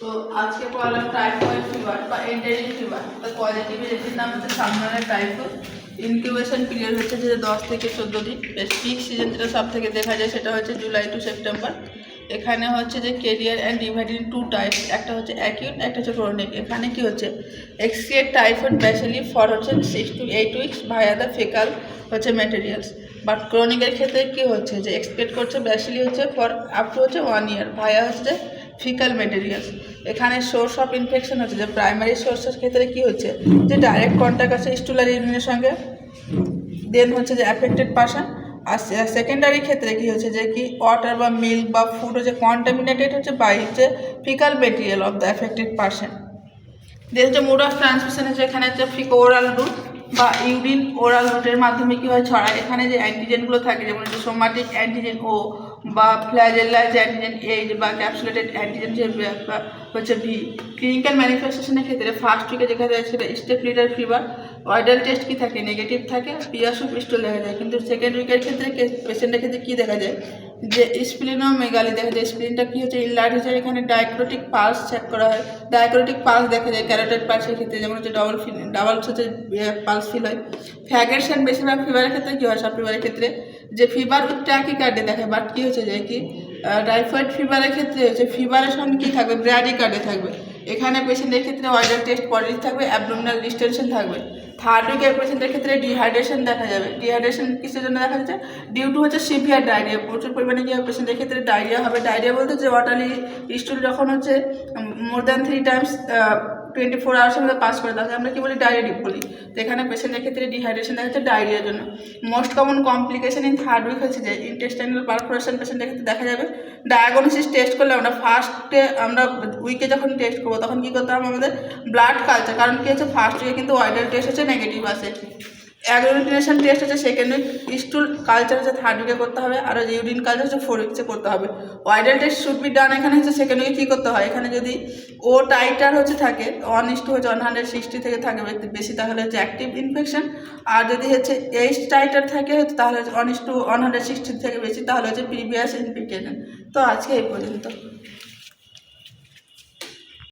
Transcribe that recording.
তো আজকে পড়ালাম typhoid fever বা এন্টারিং ফিভার। তো পজিটিভ রেজির নাম হচ্ছে সামনে টাইফয়েড। ইনকিউবেশন পিরিয়ড হচ্ছে যে 10 থেকে 14 দিন। বেশ পিক সিজন যেটা সব থেকে দেখা যায় সেটা হচ্ছে জুলাই টু সেপ্টেম্বর। এখানে হচ্ছে যে career and divided in 2 types, একটা হচ্ছে অ্যাকিউট, একটা হচ্ছে ক্রনিক। এখানে কি হচ্ছে এক্সক্রিয়েট টাইফয়েড বেসিলি ফর হচ্ছে 6 to 8 weeks via the faecal হচ্ছে ম্যাটেরিয়ালস। বাট ক্রনিকের ক্ষেত্রে কি হচ্ছে যে এক্সপেক্ট করছে বেসিলি হচ্ছে ফর আপ টু হচ্ছে 1 ইয়ার, ভায়া হচ্ছে ফিকাল ম্যাটেরিয়ালস। এখানে সোর্স অফ ইনফেকশন হচ্ছে যে প্রাইমারি সোর্সের ক্ষেত্রে কি হচ্ছে যে ডাইরেক্ট কন্ট্যাক্ট আছে স্টুলার ইউরিনের সঙ্গে, দেন হচ্ছে যে অ্যাফেক্টেড পার্সন। আর সেকেন্ডারি ক্ষেত্রে কি হচ্ছে যে কি ওয়াটার বা মিল্ক বা ফুড হচ্ছে কন্টামিনেটেড হচ্ছে বাই হচ্ছে faecal material of the affected person. Then হচ্ছে মোড অফ ট্রান্সমিশন হচ্ছে এখানে হচ্ছে ওরাল রুট বা ইউরিন ওরাল রুটের মাধ্যমে কী হয় ছড়ায়। এখানে যে অ্যান্টিজেনগুলো থাকে যেমন হচ্ছে সোমাটিক অ্যান্টিজেন ও বা ফ্ল্যাজেলাইজ অ্যান্টিজেন এইচ বা ক্যাপসুলেটেড অ্যান্টিজেন যে হচ্ছে ভি। ক্লিনিক্যাল ম্যানিফেস্টেশনের ক্ষেত্রে ফার্স্ট উইকে দেখা যায় সেটা step ladder fever, Widal test কী থাকে নেগেটিভ থাকে, পিয়াসু পিস্টল দেখা যায়। কিন্তু সেকেন্ড উইকের ক্ষেত্রে পেশেন্টের ক্ষেত্রে কী দেখা যায় যে স্প্লিনোমেগালি দেখা যায়। স্প্লিনটা কী হচ্ছে ইনলার্জ হচ্ছে। এখানে ডায়াক্রোটিক পালস চেক করা হয়, ডায়াক্রোটিক পালস দেখা যায় ক্যারোটেড পালসের ক্ষেত্রে, যেমন হচ্ছে ডাবল হচ্ছে পালস ফিল হয়। ফ্যাগেটস অ্যান্ড বেশিরভাগ ফিভারের ক্ষেত্রে কী হয় সব ফিভারের ক্ষেত্রে যে ফিভার উইথ ট্যাকিকার্ডে দেখায়। বাট কী হচ্ছে যে কি টাইফয়েড ফিভারের ক্ষেত্রে হচ্ছে ফিভারের সঙ্গে কী থাকবে ব্র্যাডিকার্ডে থাকবে। এখানে পেশেন্টের ক্ষেত্রে ওয়াইডাল টেস্ট পজিটিভ থাকবে, অ্যাবডোমিনাল ডিস্টেনশন থাকবে। থার্ড উইকের পেশেন্টের ক্ষেত্রে ডিহাইড্রেশন দেখা যাবে। ডিহাইড্রেশন কিসের জন্য দেখা যাচ্ছে ডিউ টু হচ্ছে সিভিয়ার ডায়রিয়া, প্রচুর পরিমাণে কী হবে পেশেন্টের ক্ষেত্রে ডায়রিয়া হবে। ডায়রিয়া বলতে যে ওয়াটারলি স্টুল যখন হচ্ছে মোর দ্যান 3 টাইমস 24 আওয়ার্সের মধ্যে পাস করে তাহলে আমরা কি বলি ডায়রিয়া বলি। তো এখানে পেশেন্টের ক্ষেত্রে ডিহাইড্রেশন দেখা যাচ্ছে ডায়রিয়ার জন্য। Most common complication in third week হচ্ছে যে ইন্টেস্টাইনাল পারফোরেশন পেশেন্টের ক্ষেত্রে দেখা যাবে। ডায়াগনোসিস টেস্ট করলে আমরা ফার্স্টে আমরা উইকে যখন টেস্ট করবো তখন কী করতে হবে আমাদের ব্লাড কালচার, কারণ কী হচ্ছে ফার্স্ট উইকে কিন্তু ওয়াইডাল টেস্ট হচ্ছে নেগেটিভ আসে। অ্যাগ্লুটিনেশন টেস্ট হচ্ছে সেকেন্ড উইক, স্টুল কালচার হচ্ছে থার্ড উইকে করতে হবে, আর ইউরিন কালচার হচ্ছে 4 উইকসে করতে হবে। Widal test should be done এখানে হচ্ছে সেকেন্ড উইকে কী করতে হয়। এখানে যদি ও টাইটার হচ্ছে থাকে 1:1 হচ্ছে 160 থেকে থাকে বেশি তাহলে হচ্ছে অ্যাক্টিভ ইনফেকশন, আর যদি হচ্ছে এইচ টাইটার থাকে তাহলে 1:160 থেকে বেশি তাহলে হচ্ছে প্রিভিয়াস ইনফেকশন। তো আজকে এই পর্যন্ত।